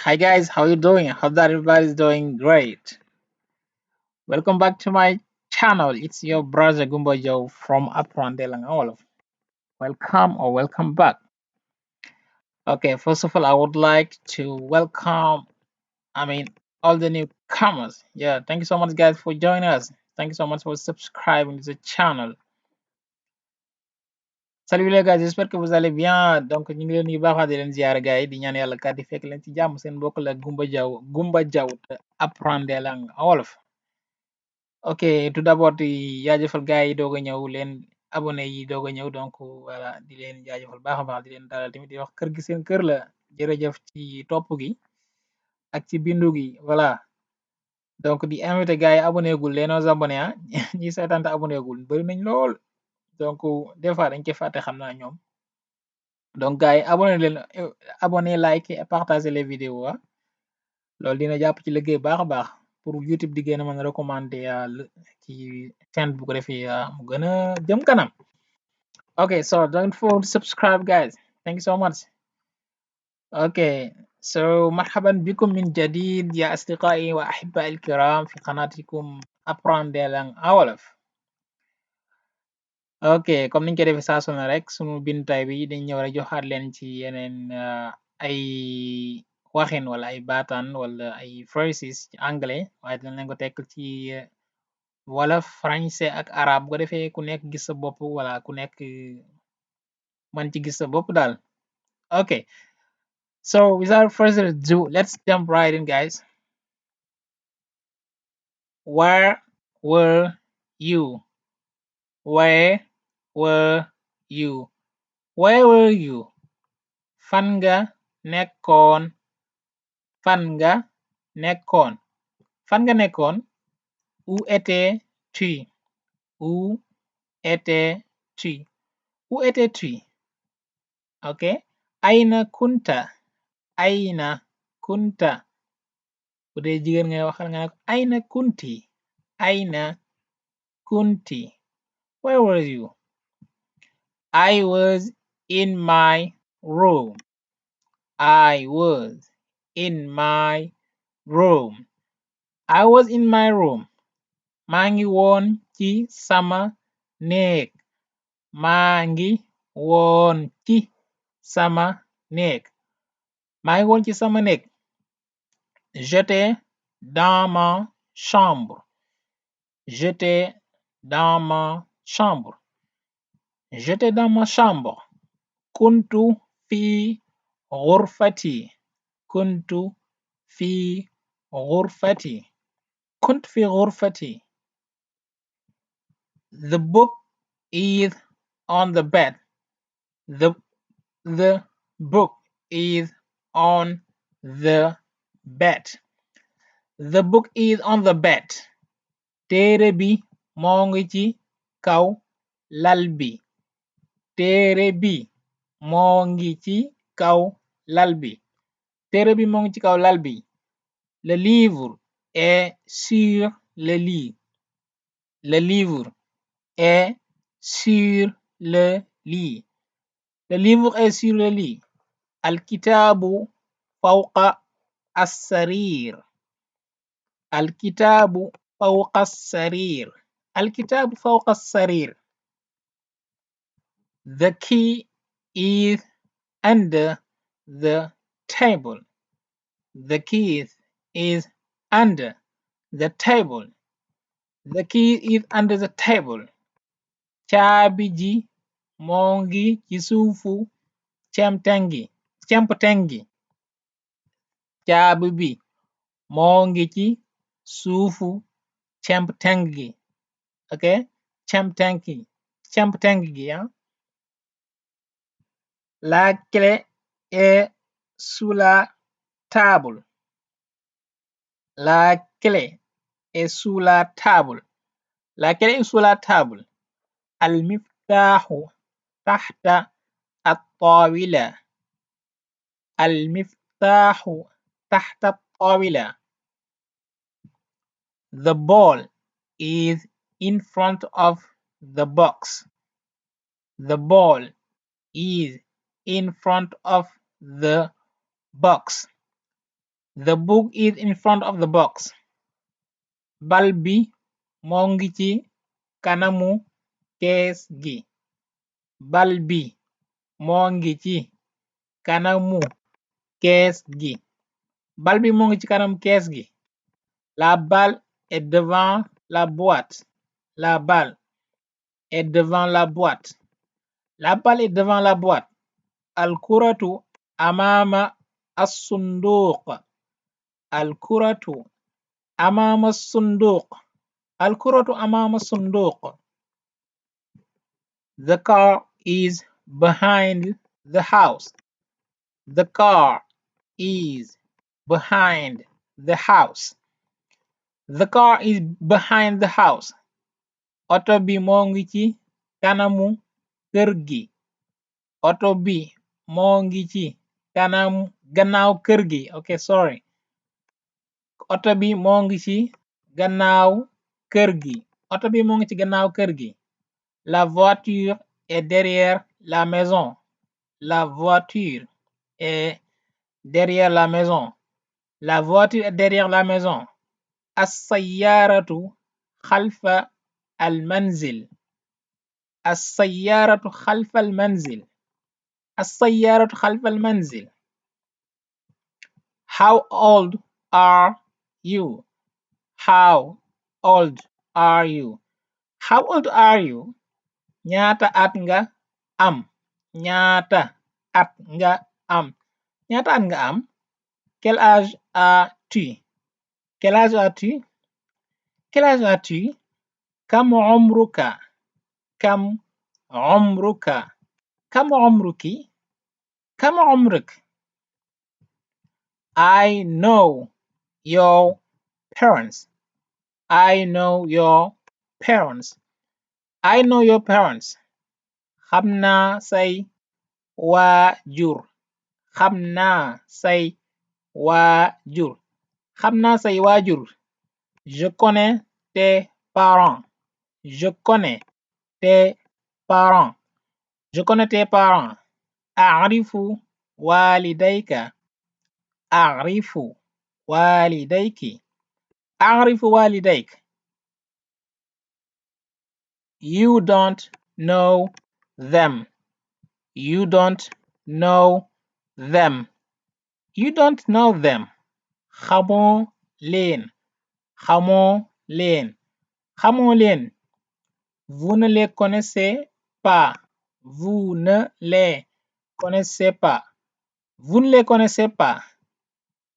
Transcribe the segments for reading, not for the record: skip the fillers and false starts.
Hi guys, how you doing? Hope that everybody's doing great. Welcome back to my channel. It's your brother Gumbo Joe from Apprendre Wolof. Welcome back. Okay, first of all, I would like to welcome, I mean, all the newcomers. Yeah, thank you so much, guys, for joining us. Thank you so much for subscribing to the channel. Salut les gars, j'espère que vous allez bien. Donc, ñu ngi leen di baax di leen ziar gars yi di ñaan yàlla kat di fekk leen ci jàmm seen mbokk la Gumba Jaw te Apprendre Wolof. Ok, tout d'abord di jaajëfal gars yi doog a ñëw leen abonné yi doog a ñëw donc voilà di leen jaajëfal baax a baax di leen dalal tamit di wax kër gi seen kër la jërëjëf ci topp gi ak ci bindu gi voilà donc di invité gars yi abonné gul leenoo abonné ñi seetaan te abonné gul bari nañ lool donc des fois dañ koy fàtte xam naa ñoom donc gars yi abonné like et partager les vidéos loolu dina jàpp ci liggéey baax a baax pour YouTube di gën a mën a recommander ci chaîne bu ko defee mu gën a jëm kanam. Okay, so don't forget to subscribe guys. Thank you so much. Okay, so مرحبا بكم من جديد يا أصدقائي وأحبائي الكرام في قناتكم Apprendre Wolof. Ok, comme niñ ko defee saa su ne rek sunu bindu tay bi dañ ñëw rek joxaat leen ci yeneen ay waxin wala ay baataan wala ay phrases ci anglais waaye dinañ leen ko tekk ci wolof français ak arabe bu ko defee ku nekk gis sa bopp wala ku nekk man ci gis sa bopp daal. Okay, so without further ado, let's jump right in guys. Where were you? Where were you? Where were you? Fan nga nekkoon? Fan nga nekkoon? Fan nga nekkoon? Où étais-tu? Où étais-tu? Où étais-tu? Okay. Ayna kunta? Ayna kunta? Bu dee jigéen ngay waxal nga ne ko ayna kunti? Ayna kunti? Where were you? I was in my room. I was in my room. I was in my room. Maa ngi woon ci sama néeg. Maa ngi woon ci sama néeg. Maa ngi woon ci sama néeg. J'étais dans ma chambre. J'étais dans ma chambre. J'étais dans ma chambre. Kuntu fi غرفتي. Kuntu fi غرفتي. Kuntu fi غرفتي. The book is on the bed. The book is on the bed. The book is on the bed. Téere bi moo ngi ci kaw lal bi. Téere bi moo ngi ci kaw lal bi. Téere bi moo ngi ci kaw lal bi. Le livre est sur le lit. Le livre est sur le lit. Le livre est sur le lit. الكتاب فوق السرير. الكتاب فوق السرير. الكتاب فوق السرير. The key is under the table. The key is under the table. The key is under the table. Caabi ji moo ngi ci suufu cemptengi. Caabi bi moo ngi ci suufu cemptengi. Okay, cemptengi gi La clé est sous la table. La clé est sous la table. La clé est sous la table. المفتاح تحت الطاولة. المفتاح تحت الطاولة. The ball is in front of the box. The ball is in front of the box. The book is in front of the box. Bal bi moo ngi ci kanamu kees gi. Bal bi moo ngi ci kanamu kees gi. Bal bi moo ngi ci kanamu kees gi. La balle est devant la boîte. La balle est devant la boîte. La balle est devant la boîte. الكرة أمام الصندوق. الكرة أمام الصندوق. الكرة أمام الصندوق. The car is behind the house. The car is behind the house. The car is behind the house. Oto bi moo ngi ci kanamu kër gi. Oto bi moo ngi ci gannaaw kër gi. Okay, sorry. Oto bi moo ngi ci gannaaw kër gi. Oto bi moo ngi ci gannaaw kër gi. La voiture est derrière la maison. La voiture est derrière la maison. La voiture est derrière la maison. السيارة خلف المنزل. السيارة خلف المنزل. السيارة خلف المنزل. How old are you? How old are you? How old are you? ñaata at nga am. ñaata at nga am. ñaata at nga am. Quel âge as-tu? Quel âge as-tu? Quel âge as-tu? كم عمرك. كم عمرك. كم عمرك. كم عمرك. I know your parents. I know your parents. I know your parents. xam naa say waajur. xam naa say waajur. xam naa say waajur. Je connais tes parents. Je connais tes parents. Je connais tes parents. أعرف والديك. أعرف والديك. أعرف والديك. You don't know them. You don't know them. You don't know them. xamoo leen. xamoo leen. xamoo leen. Vous ne les connaissez pas. Vous ne les connaissez pas. Vous ne les connaissez pas.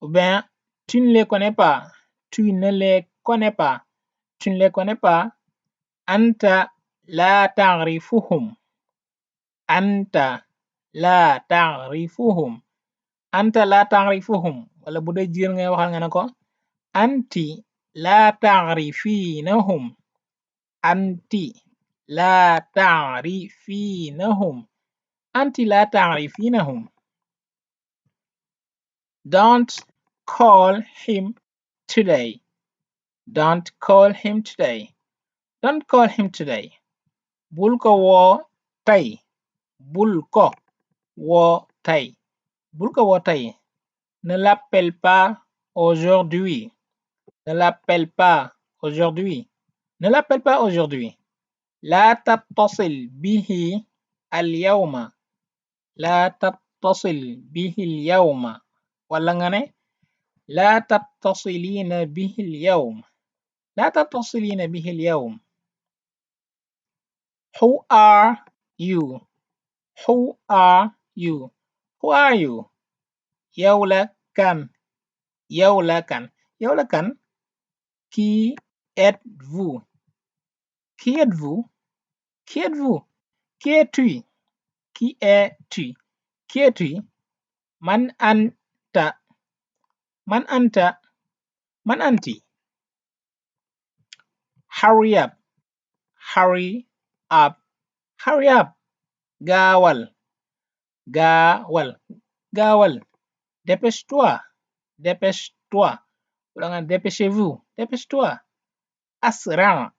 Ou bien, tu ne les connais pas. Tu ne les connais pas. Tu ne les connais pas. Anta la ta'rifuhum. Anta la ta'rifuhum. Anta la ta'rifuhum. Wala bu dee jigéen ngay waxal nga ne ko anti la ta'rifinahum. Anti la ta'rifinahum. Anti la ta'rifinahum. Don't call him today. Don't call him today. Don't call him today. Bul ko woo tey. Bul ko woo tey. Bul ko woo tey. Ne l'appelle pas aujourd'hui. Ne l'appelle pas aujourd'hui. Ne l'appelle pas aujourd'hui. لا تتصل به اليوم. لا تتصل به اليوم. wala nga ne لا تتصلين به اليوم. لا تتصلين به اليوم. Who are you? Who are you? Who are you? yow la kan. yow la kan. yow la kan. Qui êtes-vous? Qui êtes-vous? Qui êtes-vous? Qui es-tu? Qui es-tu? Qui es-tu? Man anta. Man anta. Man anti. Hurry up. Hurry up. Hurry up. gaawal. gaawal. gaawal. Dépêche-toi. Dépêche-toi. wala nga dépêchez-vous. Dépêche-toi. Asra.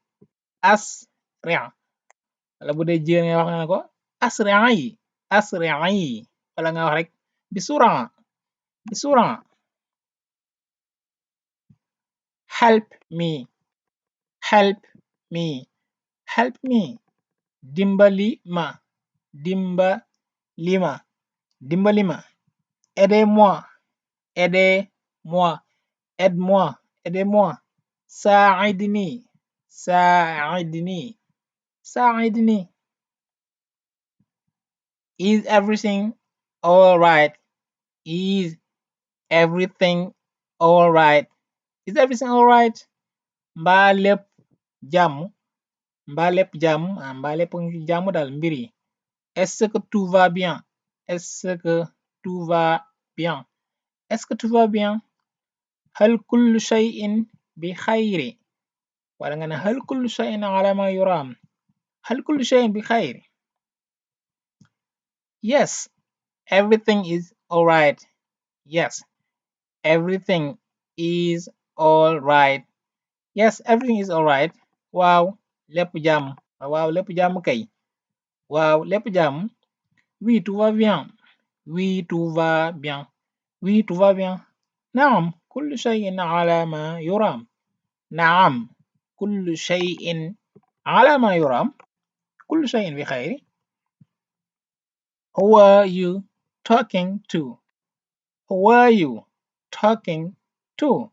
Asra. wala bu dee jigéen nga wax nga ne ko asra'i. asra'i. wala nga wax rek bisuran. bisuran. help me, help me, help me. Dimbali ma, dimbali ma, dimbali ma. Aidez-moi, aidez-moi, aide-moi, aidez-moi. ساعدني, ساعدني, ساعدني. Is everything all right? Is everything all right? Is everything all right? Mbaa lépp jàmm, mbaa lépp jàmm, mbaa lépp ngi ci jàmm daal mbir yi. Est-ce que tout va bien? Est-ce que tout va bien? Est-ce que tout va bien? هل كل شيء بخير؟ wala nga ne هل كل شيء على ما يرام؟ هل كل شيء بخير؟ Yes, everything is all right. Yes, everything is all right. Yes, everything is all right. Waaw, lépp jàmm. Waaw, lépp jàmm kay. Waaw, lépp jàmm. Oui, tout va bien. Oui, tout va bien. Oui, tout va bien. نعم، كل شيء على ما يرام. نعم، كل شيء على ما يرام. كل شيء بخير. Who are you talking to? Who are you talking to?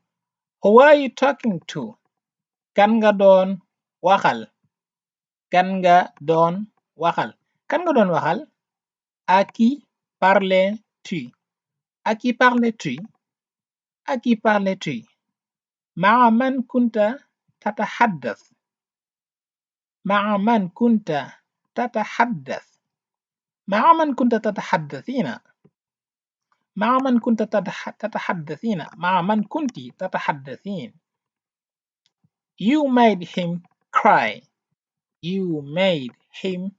Who are you talking to? Kan nga doon waxal? Kan nga doon waxal? Kan nga doon waxal? À qui parlais-tu? À qui parlais-tu? À qui parlais-tu? مع من كنت تتحدث؟ مع من كنت تتحدث؟ مع من كنت تتحدثين؟ مع من كنت تتحدثين؟ مع من كنت تتحدثين؟ You made him cry. You made him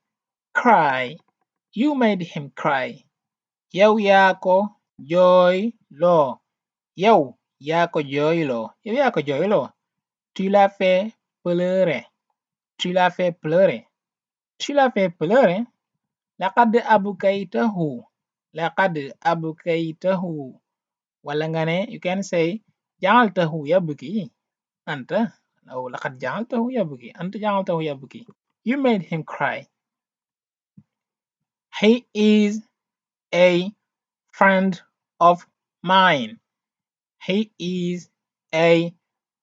cry. You made him cry. Yow yaa ko jooyloo. Yow yaa ko jooyloo. Yow yaa ko jooyloo. Tu l'as fait pleurer. Tu l'as fait pleurer. Tu l'as fait pleurer. لقد أبكيته. لقد أبكيته. wala nga ne you can say جعلته يبكي. أنت أو لقد جعلته يبكي. أنت جعلته يبكي. You made him cry. He is a friend of mine. He is a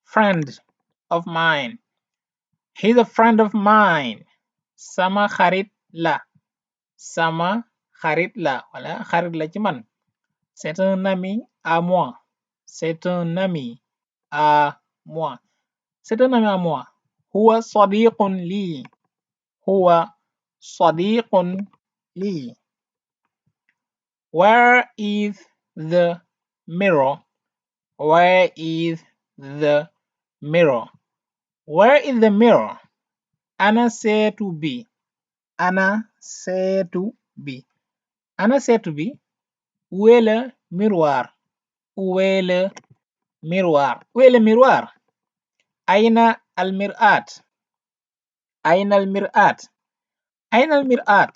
friend of mine. He's a friend of mine. Sama xarit la. Sama xarit la wala xarit la ci man. C'est un ami à moi. C'est un ami à moi. C'est un ami à moi. هو صديق لي. هو صديق لي. Where is the mirror? Where is the mirror? Where is the mirror? أنا seetu bi. أنا seetu bi. أنا seetu bi. Où est le miroir? Où est le miroir? Où est le miroir? أين المرآة? أين المرآة؟ أين المرآة؟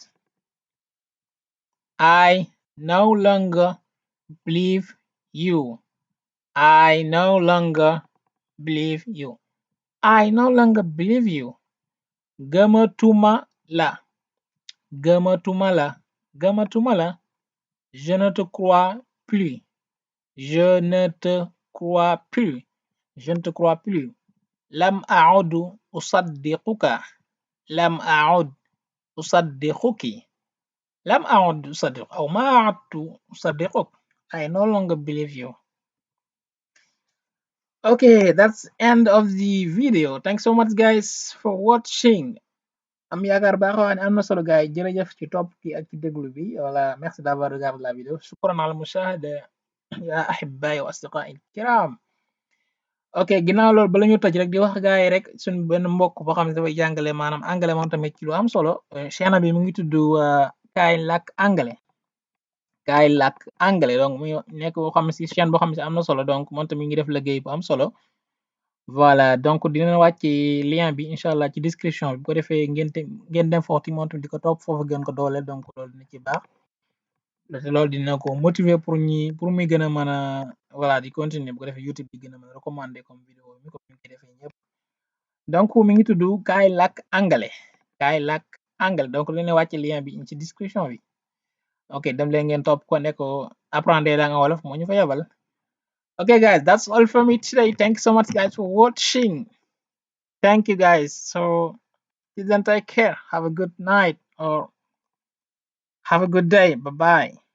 I no longer believe you. I no longer believe you. I no longer believe you. Gëmatuma la. Gëmatuma la. Gëmatuma la. Je ne te crois plus. Je ne te crois plus. Je ne te crois plus. لم أعد أصدقك. لم أعد أصدقك. لم أعد أصدق أو ما عدت أصدقك. I no longer believe you. Okay, that's end of the video. Thanks so much guys for watching. am yaakaar baaxoo ne am na solo gaay jërëjëf ci topp ki ak ci déglu bi wala merci d'avoir regardé la vidéo. shukran ala mushahada ya ahibbaay wa asdiqaai kiram. ok ginnaaw loolu bala ñu tëj rek di wax gaay rek suñ benn mbokk boo xam ne dafay jàngale maanaam angale moom tamit ci lu am solo. chaîne bi mu ngi tudd kaay làkk angale. kaay làkk angale donc muy nekk boo xam ne si chaîne boo xam ne si am na solo donc moom tamit mi ngi def liggéey bu am solo. voilà donc dina wàcc lien bi incha allah ci description bi bu ko defee ngeen dem foofu moom tamit di ko topp foofu gën ko dooleel donc loolu dina ci baax te loolu dina ko motiver pour muy gën a mën a voilà di continuer bu ko defee YouTube di gën a mën a recommander comme vidéo mi ko defee ñëpp. Donc mi ngi tudd kaay làkk angale kaay làkk angale donc lu ne wàcc lien bi ci description bi. Ok, dem leen ngeen topp ko ne ko apprendre langue wolof moo ñu fa yabal. Okay, guys, that's all from me today. Thank you so much, guys, for watching. Thank you, guys. So, till then, take care. Have a good night or have a good day. Bye bye.